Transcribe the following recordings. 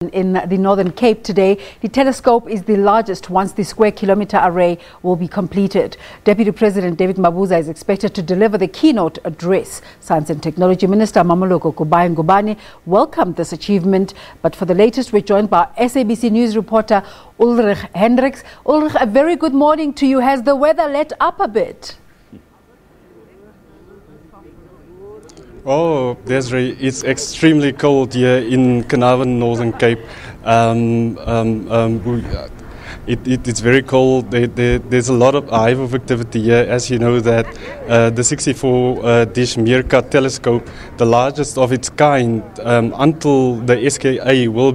In the Northern Cape today. The telescope is the largest once the Square Kilometre Array will be completed. Deputy President David Mabuza is expected to deliver the keynote address. Science and Technology Minister Mmamoloko Kubayi-Ngubane welcomed this achievement. But for the latest, we're joined by SABC News reporter Ulrich Hendriks. Ulrich, a very good morning to you. Has the weather let up a bit? Oh, Desiree, it's extremely cold here in Carnarvon, Northern Cape. It's very cold. There's a lot of hive of activity here. As you know, that the 64-dish Meerkat telescope, the largest of its kind, until the SKA will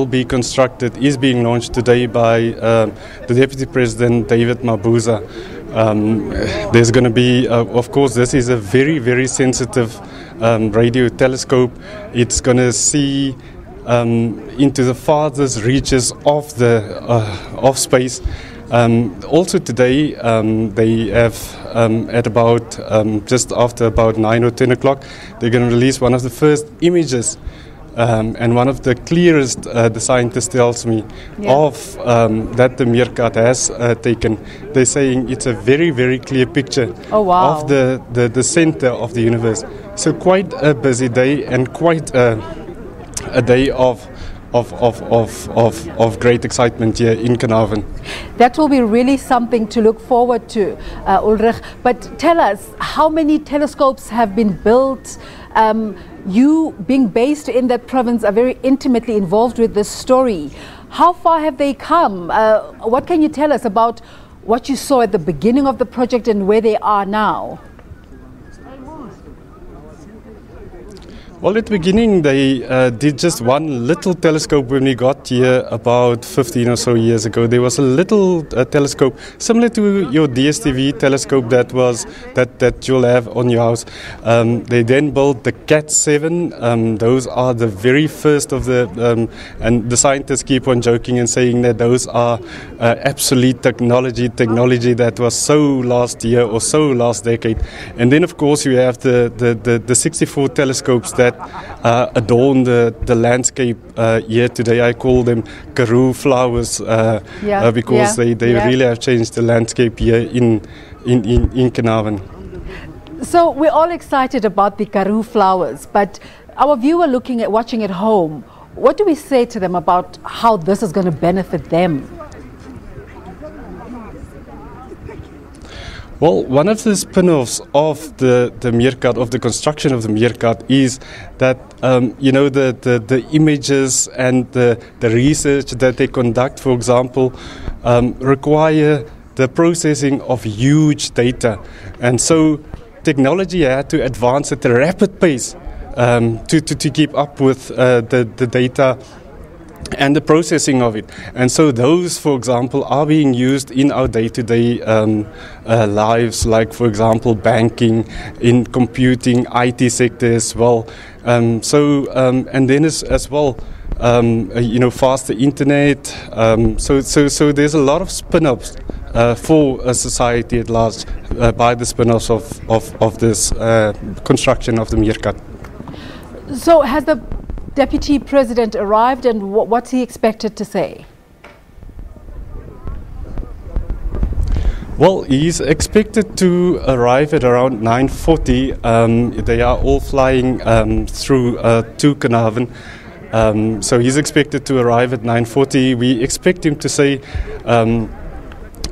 be constructed, is being launched today by the Deputy President David Mabuza. There's going to be, of course, this is a very, very sensitive radio telescope. It's going to see into the farthest reaches of space. Also today, they have at about just after about 9 or 10 o'clock, they're going to release one of the first images. And one of the clearest, the scientist tells me, of that the Meerkat has taken. They're saying it's a very, very clear picture of the center of the universe. So quite a busy day and quite a day of great excitement here in Carnarvon. That will be really something to look forward to, Ulrich. But tell us, how many telescopes have been built? You, being based in that province, are very intimately involved with this story. How far have they come? What can you tell us about what you saw at the beginning of the project and where they are now? Well, at the beginning, they did just one little telescope when we got here about 15 or so years ago. There was a little telescope similar to your DSTV telescope that you'll have on your house. They then built the Cat 7. Those are the very first of the, and the scientists keep on joking and saying that those are obsolete technology that was so last year or so last decade. And then, of course, you have the 64 telescopes that adorn the landscape here today. I call them Karoo flowers because they really have changed the landscape here in Carnarvon. So we're all excited about the Karoo flowers, but our viewer watching at home, what do we say to them about how this is going to benefit them? Well, one of the spin-offs of the Meerkat, of the construction of the Meerkat, is that the images and the research that they conduct, for example, require the processing of huge data, and so technology had to advance at a rapid pace to keep up with the data and the processing of it. And so those, for example, are being used in our day-to-day lives, like, for example, banking, in computing, IT sector as well. And then as well, faster internet. So there's a lot of spin-offs for a society at large by the spin-offs of this construction of the Meerkat. So has the Deputy President arrived, and what's he expected to say? Well, he's expected to arrive at around 9:40. They are all flying through to Carnarvon. So he's expected to arrive at 9:40. We expect him to say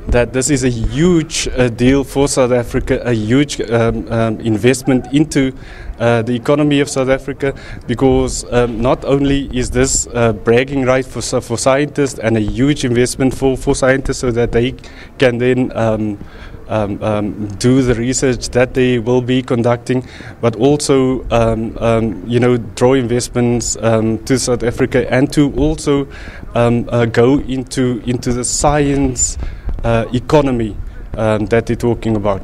that this is a huge deal for South Africa, a huge investment into the economy of South Africa, because not only is this bragging right for scientists and a huge investment for scientists so that they can then do the research that they will be conducting, but also draw investments to South Africa and to also go into the science economy that they're talking about.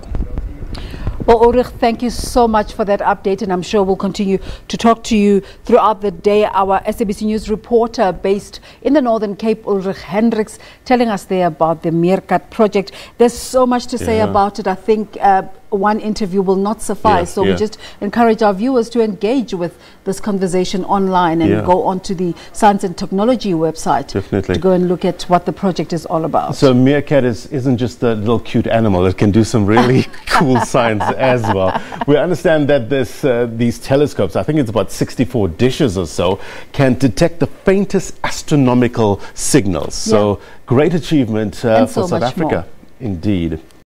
Well, Ulrich, thank you so much for that update, and I'm sure we'll continue to talk to you throughout the day. Our SABC News reporter based in the Northern Cape, Ulrich Hendriks, telling us there about the Meerkat project. There's so much to say about it. I think one interview will not suffice. So we just encourage our viewers to engage with this conversation online and go onto the Science and Technology website to go and look at what the project is all about. So Meerkat isn't just a little cute animal. It can do some really cool science as well. We understand that these telescopes, I think it's about 64 dishes or so, can detect the faintest astronomical signals. So great achievement for South Africa. Indeed.